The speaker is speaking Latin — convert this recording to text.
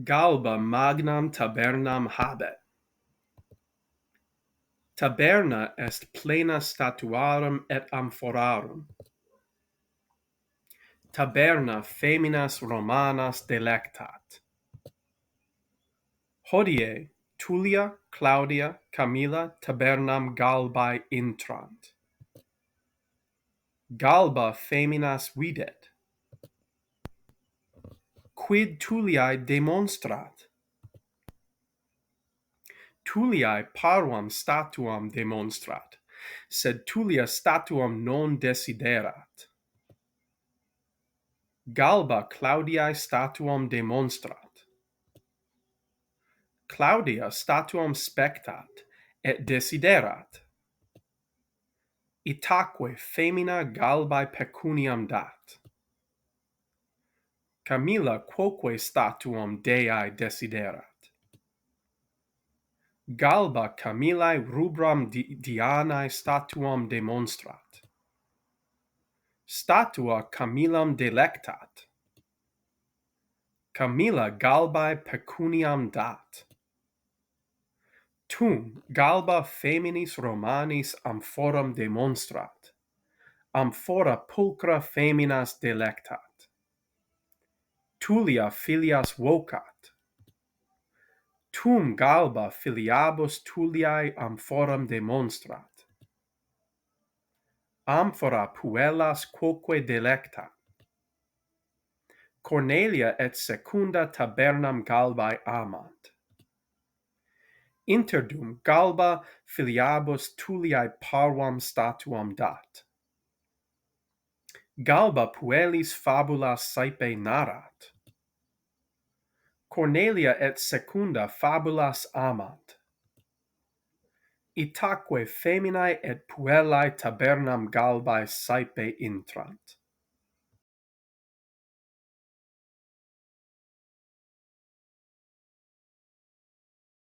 Galba magnam tabernam habet. Taberna est plena statuarum et amphorarum. Taberna feminas Romanas delectat. Hodie Tullia, Claudia, Camilla tabernam Galbae intrant. Galba feminas videt. Quid Tulliae demonstrat? Tulliae parvam statuam demonstrat, sed Tullia statuam non desiderat. Galba Claudiae statuam demonstrat. Claudia statuam spectat et desiderat. Itaque femina Galbae pecuniam dat. Camilla quoque statuam Dei desiderat. Galba Camillae rubram Dianae statuam demonstrat. Statua Camillam delectat. Camilla Galbae pecuniam dat. Tum Galba feminis Romanis amphoram demonstrat. Amphora pulchra feminas delectat. Tullia filias vocat. Tum Galba filiabus Tulliae amphoram demonstrat. Amphora puellas quoque delectat. Cornelia et secunda tabernam Galbae amant. Interdum Galba filiabus Tulliae parvam statuam dat. Galba puellis fabulas saepe narrat. Cornelia et secunda fabulas amant. Itaque feminae et puellae tabernam Galbae saepe intrant.